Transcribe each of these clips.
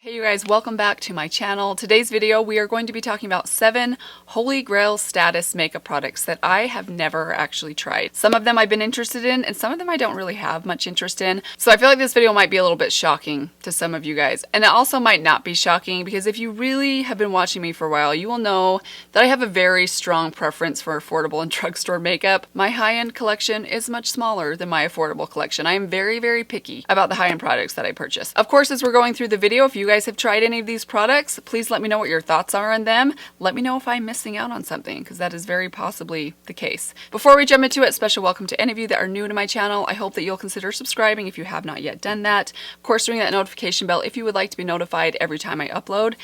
Hey you guys, welcome back to my channel. Today's video we are going to be talking about 7 Holy Grail status makeup products that I have never actually tried. Some of them I've been interested in and some of them I don't really have much interest in. So I feel like this video might be a little bit shocking to some of you guys. And it also might not be shocking because if you really have been watching me for a while, you will know that I have a very strong preference for affordable and drugstore makeup. My high-end collection is much smaller than my affordable collection. I am very, very picky about the high-end products that I purchase. Of course, as we're going through the video, if you guys have tried any of these products, please let me know what your thoughts are on them. Let me know if I'm missing out on something, because that is very possibly the case. Before we jump into it, special welcome to any of you that are new to my channel. I hope that you'll consider subscribing if you have not yet done that. Of course, ring that notification bell if you would like to be notified every time I upload.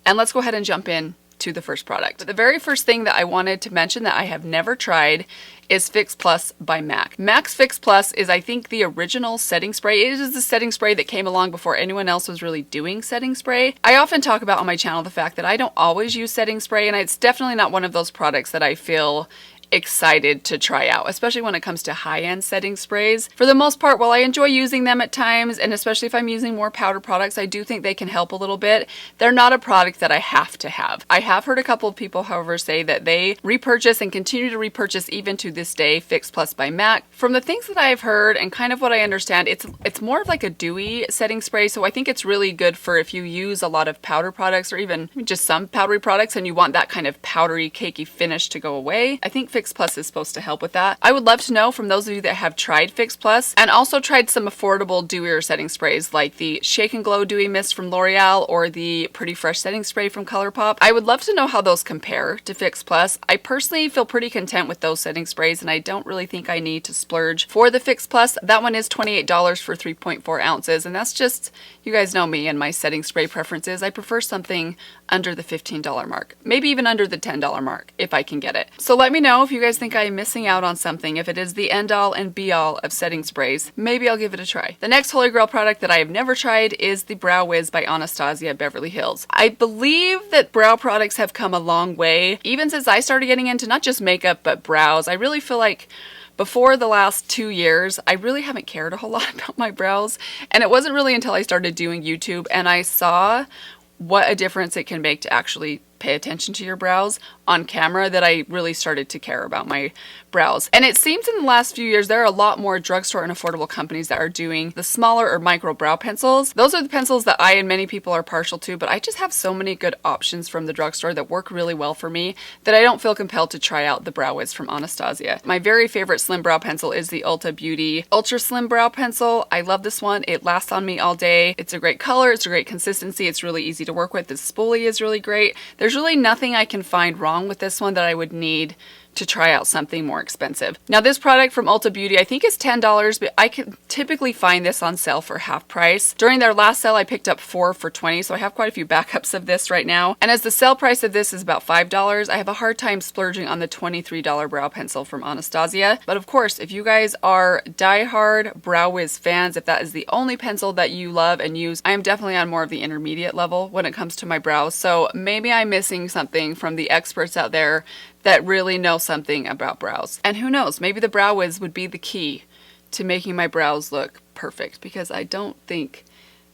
And let's go ahead and jump in to the first product. But the very first thing that I wanted to mention that I have never tried is Fix Plus by MAC. MAC's Fix Plus is, I think, the original setting spray. It is the setting spray that came along before anyone else was really doing setting spray. I often talk about on my channel the fact that I don't always use setting spray, and it's definitely not one of those products that I feel excited to try out, especially when it comes to high-end setting sprays. For the most part, while I enjoy using them at times, and especially if I'm using more powder products, I do think they can help a little bit. They're not a product that I have to have. I have heard a couple of people, however, say that they repurchase and continue to repurchase even to this day Fix Plus by MAC. From the things that I've heard and kind of what I understand, it's more of like a dewy setting spray, so I think it's really good for if you use a lot of powder products or even just some powdery products and you want that kind of powdery, cakey finish to go away. I think Fix Plus is supposed to help with that. I would love to know from those of you that have tried Fix Plus and also tried some affordable dewier setting sprays like the Shake and Glow Dewy Mist from L'Oreal or the Pretty Fresh setting spray from ColourPop. I would love to know how those compare to Fix Plus. I personally feel pretty content with those setting sprays and I don't really think I need to splurge for the Fix Plus. That one is $28 for 3.4 ounces and that's just, you guys know me and my setting spray preferences. I prefer something under the $15 mark, maybe even under the $10 mark if I can get it. So let me know if you guys think I'm missing out on something. If it is the end all and be all of setting sprays, maybe I'll give it a try. The next Holy Grail product that I have never tried is the Brow Wiz by Anastasia Beverly Hills. I believe that brow products have come a long way, even since I started getting into not just makeup, but brows. I really feel like before the last 2 years, I really haven't cared a whole lot about my brows. And it wasn't really until I started doing YouTube and I saw what a difference it can make to actually pay attention to your brows on camera that I really started to care about my brows. And it seems in the last few years there are a lot more drugstore and affordable companies that are doing the smaller or micro brow pencils. Those are the pencils that I and many people are partial to, but I just have so many good options from the drugstore that work really well for me that I don't feel compelled to try out the Brow Wiz from Anastasia. My very favorite slim brow pencil is the Ulta Beauty Ultra Slim Brow Pencil. I love this one. It lasts on me all day. It's a great color. It's a great consistency. It's really easy to work with. The spoolie is really great. There's really nothing I can find wrong with this one that I would need to try out something more expensive. Now this product from Ulta Beauty I think is $10, but I can typically find this on sale for half price. During their last sale I picked up 4 for $20, so I have quite a few backups of this right now. And as the sale price of this is about $5, I have a hard time splurging on the $23 brow pencil from Anastasia. But of course, if you guys are diehard Brow Wiz fans, if that is the only pencil that you love and use, I am definitely on more of the intermediate level when it comes to my brows. So maybe I'm missing something from the experts out there that really know something about brows. And who knows, maybe the Brow Wiz would be the key to making my brows look perfect, because I don't think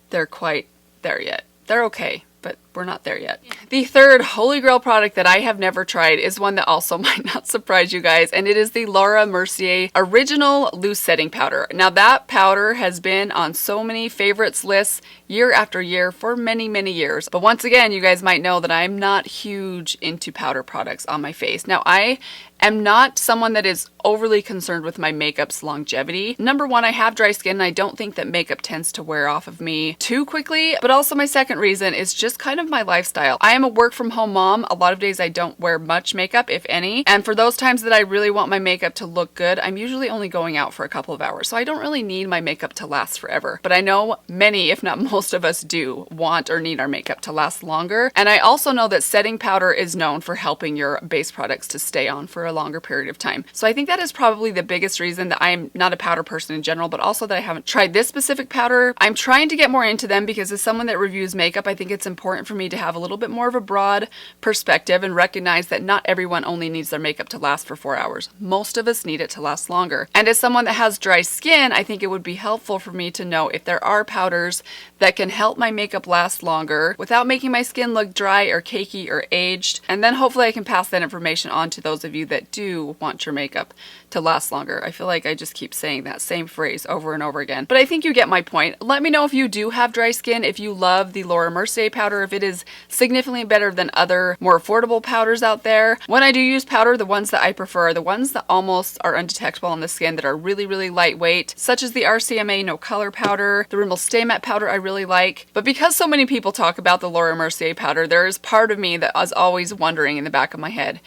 they're quite there yet. They're okay, but we're not there yet. The third Holy Grail product that I have never tried is one that also might not surprise you guys, and it is the Laura Mercier Original Loose Setting Powder. Now that powder has been on so many favorites lists year after year for many, many years. But once again, you guys might know that I'm not huge into powder products on my face. Now I am not someone that is overly concerned with my makeup's longevity. Number one, I have dry skin and I don't think that makeup tends to wear off of me too quickly. But also my second reason is just kind of my lifestyle. I am a work from home mom. A lot of days I don't wear much makeup, if any. And for those times that I really want my makeup to look good, I'm usually only going out for a couple of hours. So I don't really need my makeup to last forever. But I know many, if not most of us do want or need our makeup to last longer. And I also know that setting powder is known for helping your base products to stay on for a longer period of time. So I think that is probably the biggest reason that I'm not a powder person in general, but also that I haven't tried this specific powder. I'm trying to get more into them because as someone that reviews makeup, I think it's important for me to have a little bit more of a broad perspective and recognize that not everyone only needs their makeup to last for 4 hours. Most of us need it to last longer. And as someone that has dry skin, I think it would be helpful for me to know if there are powders that can help my makeup last longer without making my skin look dry or cakey or aged. And then hopefully I can pass that information on to those of you that do want your makeup to last longer. I feel like I just keep saying that same phrase over and over again. But I think you get my point. Let me know if you do have dry skin, if you love the Laura Mercier powder, if it is significantly better than other more affordable powders out there. When I do use powder, the ones that I prefer are the ones that almost are undetectable on the skin, that are really, really lightweight, such as the RCMA No Color powder. The Rimmel Stay Matte powder I really like. But because so many people talk about the Laura Mercier powder, there is part of me that is always wondering in the back of my head,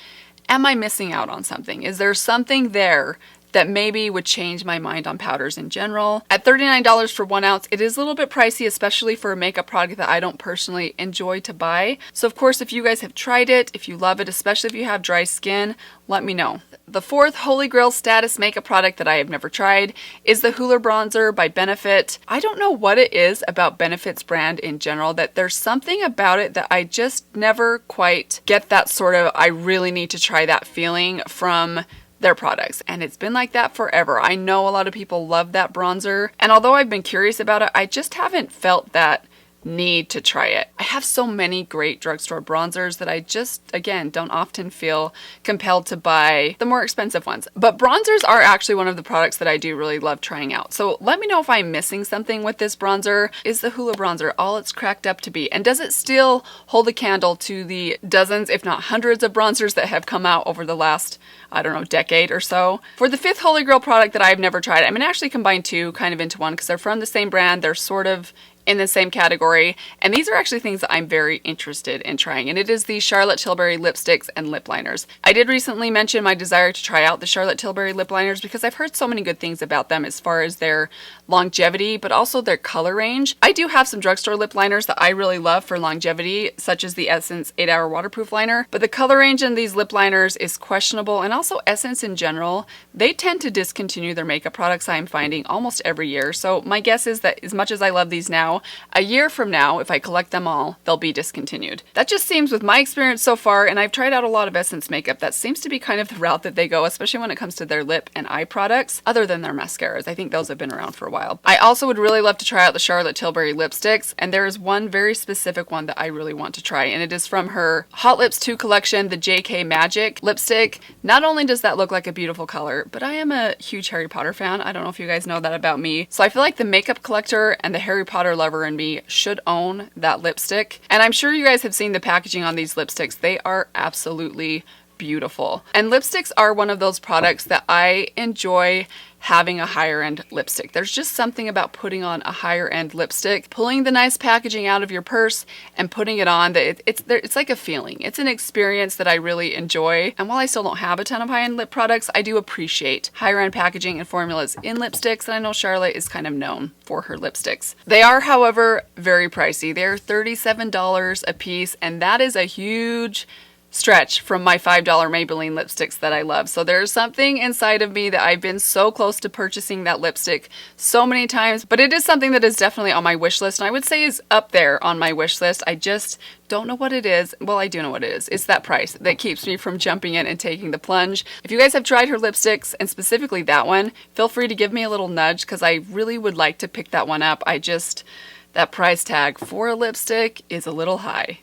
am I missing out on something? Is there something there that maybe would change my mind on powders in general? At $39 for 1 ounce, it is a little bit pricey, especially for a makeup product that I don't personally enjoy to buy. So of course, if you guys have tried it, if you love it, especially if you have dry skin, let me know. The fourth Holy Grail status makeup product that I have never tried is the Hoola Bronzer by Benefit. I don't know what it is about Benefit's brand in general, that there's something about it that I just never quite get that sort of, I really need to try that feeling from their products. And it's been like that forever. I know a lot of people love that bronzer. And although I've been curious about it, I just haven't felt that need to try it. I have so many great drugstore bronzers that I just, again, don't often feel compelled to buy the more expensive ones. But bronzers are actually one of the products that I do really love trying out. So let me know if I'm missing something with this bronzer. Is the Hoola Bronzer all it's cracked up to be? And does it still hold a candle to the dozens, if not hundreds of bronzers that have come out over the last, I don't know, decade or so? For the fifth Holy Grail product that I've never tried, I'm gonna actually combine two kind of into one because they're from the same brand. They're sort of in the same category, and these are actually things that I'm very interested in trying, and it is the Charlotte Tilbury lipsticks and lip liners. I did recently mention my desire to try out the Charlotte Tilbury lip liners because I've heard so many good things about them as far as their longevity, but also their color range. I do have some drugstore lip liners that I really love for longevity, such as the Essence 8-Hour Waterproof Liner, but the color range in these lip liners is questionable, and also Essence in general, they tend to discontinue their makeup products, I'm finding, almost every year. So my guess is that as much as I love these now, a year from now, if I collect them all, they'll be discontinued. That just seems, with my experience so far, and I've tried out a lot of Essence makeup, that seems to be kind of the route that they go, especially when it comes to their lip and eye products, other than their mascaras. I think those have been around for a while. I also would really love to try out the Charlotte Tilbury lipsticks, and there is one very specific one that I really want to try, and it is from her Hot Lips 2 collection, the JK Magic lipstick. Not only does that look like a beautiful color, but I am a huge Harry Potter fan. I don't know if you guys know that about me. So I feel like the makeup collector and the Harry Potter lover in me should own that lipstick. And I'm sure you guys have seen the packaging on these lipsticks. They are absolutely beautiful. And lipsticks are one of those products that I enjoy having a higher end lipstick. There's just something about putting on a higher end lipstick, pulling the nice packaging out of your purse and putting it on, that it's like a feeling. It's an experience that I really enjoy. And while I still don't have a ton of high end lip products, I do appreciate higher end packaging and formulas in lipsticks. And I know Charlotte is kind of known for her lipsticks. They are, however, very pricey. They're $37 a piece, and that is a huge stretch from my $5 Maybelline lipsticks that I love. So there's something inside of me that I've been so close to purchasing that lipstick so many times, but it is something that is definitely on my wish list, and I would say is up there on my wish list. I just don't know what it is. Well, I do know what it is. It's that price that keeps me from jumping in and taking the plunge. If you guys have tried her lipsticks, and specifically that one, feel free to give me a little nudge because I really would like to pick that one up. That price tag for a lipstick is a little high.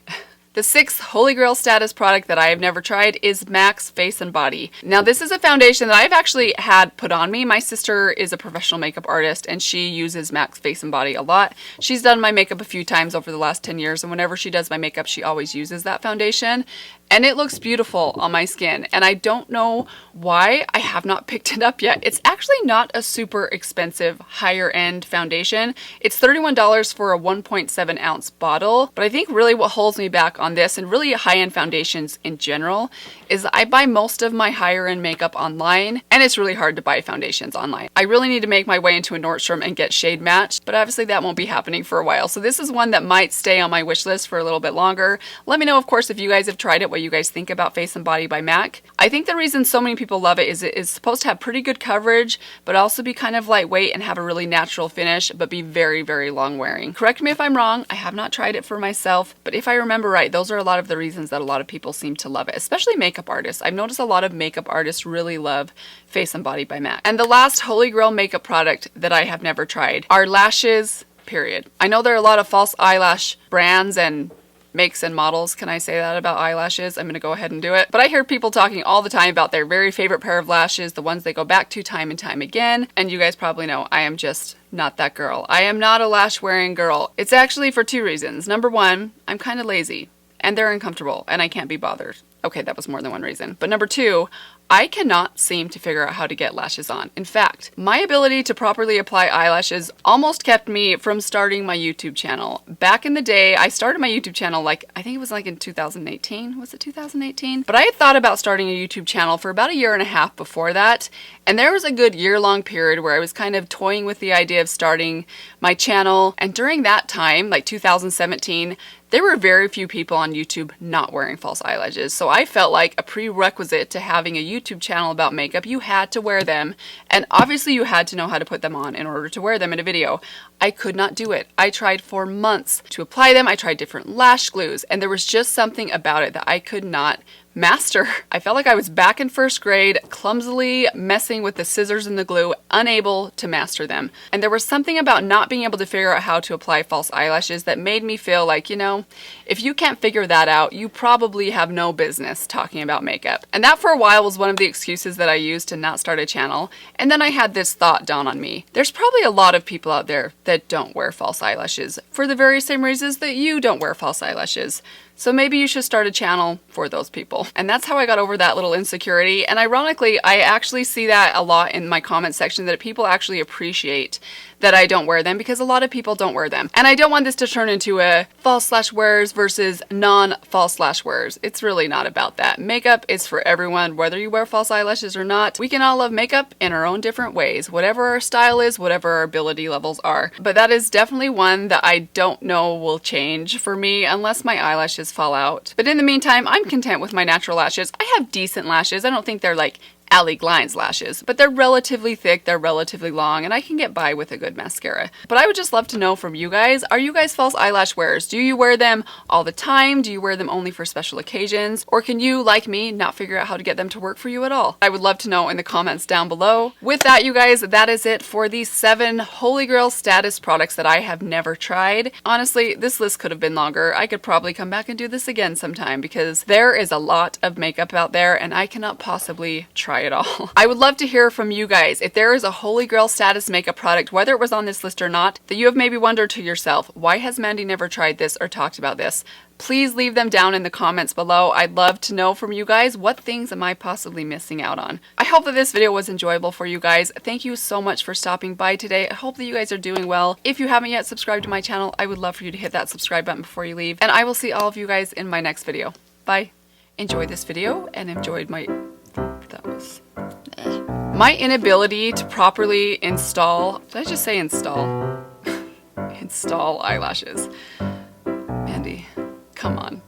The sixth Holy Grail status product that I have never tried is MAC's Face and Body. Now, this is a foundation that I've actually had put on me. My sister is a professional makeup artist, and she uses MAC's Face and Body a lot. She's done my makeup a few times over the last 10 years, and whenever she does my makeup, she always uses that foundation. And it looks beautiful on my skin, and I don't know why I have not picked it up yet. It's actually not a super expensive higher end foundation. It's $31 for a 1.7 ounce bottle, but I think really what holds me back on on this and really high-end foundations in general is I buy most of my higher-end makeup online, and it's really hard to buy foundations online. I really need to make my way into a Nordstrom and get shade matched, but obviously that won't be happening for a while. So this is one that might stay on my wish list for a little bit longer. Let me know, of course, if you guys have tried it, what you guys think about Face and Body by MAC. I think the reason so many people love it is it is supposed to have pretty good coverage, but also be kind of lightweight and have a really natural finish, but be very, very long wearing. Correct me if I'm wrong. I have not tried it for myself, but if I remember right, those are a lot of the reasons that a lot of people seem to love it, especially makeup artists. I've noticed a lot of makeup artists really love Face and Body by MAC. And the last Holy Grail makeup product that I have never tried are lashes, period. I know there are a lot of false eyelash brands and makes and models. Can I say that about eyelashes? I'm gonna go ahead and do it. But I hear people talking all the time about their very favorite pair of lashes, the ones they go back to time and time again. And you guys probably know I am just not that girl. I am not a lash wearing girl. It's actually for two reasons. Number one, I'm kind of lazy and they're uncomfortable and I can't be bothered. Okay, that was more than one reason. But number two, I cannot seem to figure out how to get lashes on. In fact, my ability to properly apply eyelashes almost kept me from starting my YouTube channel. Back in the day, I started my YouTube channel I think it was in 2018. Was it 2018? But I had thought about starting a YouTube channel for about a year and a half before that. And there was a good year-long period where I was kind of toying with the idea of starting my channel. And during that time, 2017, there were very few people on YouTube not wearing false eyelashes. So I felt like a prerequisite to having a YouTube channel about makeup, you had to wear them. And obviously you had to know how to put them on in order to wear them in a video. I could not do it. I tried for months to apply them. I tried different lash glues, and there was just something about it that I could not master. I felt like I was back in first grade, clumsily messing with the scissors and the glue, unable to master them. And there was something about not being able to figure out how to apply false eyelashes that made me feel like, if you can't figure that out, you probably have no business talking about makeup. And that for a while was one of the excuses that I used to not start a channel. And then I had this thought dawn on me. There's probably a lot of people out there that don't wear false eyelashes for the very same reasons that you don't wear false eyelashes. So maybe you should start a channel for those people. And that's how I got over that little insecurity. And ironically, I actually see that a lot in my comment section, that people actually appreciate that I don't wear them because a lot of people don't wear them. And I don't want this to turn into a false lash wearers versus non-false lash wearers. It's really not about that. Makeup is for everyone, whether you wear false eyelashes or not. We can all love makeup in our own different ways, whatever our style is, whatever our ability levels are. But that is definitely one that I don't know will change for me unless my eyelashes fall out. But in the meantime, I'm content with my natural lashes. I have decent lashes. I don't think they're like Allie Glines lashes, but they're relatively thick, they're relatively long, and I can get by with a good mascara. But I would just love to know from you guys, are you guys false eyelash wearers? Do you wear them all the time? Do you wear them only for special occasions? Or can you, like me, not figure out how to get them to work for you at all? I would love to know in the comments down below. With that, you guys, that is it for these 7 Holy Grail status products that I have never tried. Honestly, this list could have been longer. I could probably come back and do this again sometime because there is a lot of makeup out there and I cannot possibly try it all. I would love to hear from you guys if there is a Holy Grail status makeup product, whether it was on this list or not, that you have maybe wondered to yourself, why has Mandy never tried this or talked about this? Please leave them down in the comments below. I'd love to know from you guys, what things am I possibly missing out on? I hope that this video was enjoyable for you guys. Thank you so much for stopping by today. I hope that you guys are doing well. If you haven't yet subscribed to my channel, I would love for you to hit that subscribe button before you leave. And I will see all of you guys in my next video. Bye. Enjoyed this video and enjoyed my inability to properly install, did I just say install? Install eyelashes. Mandy, come on.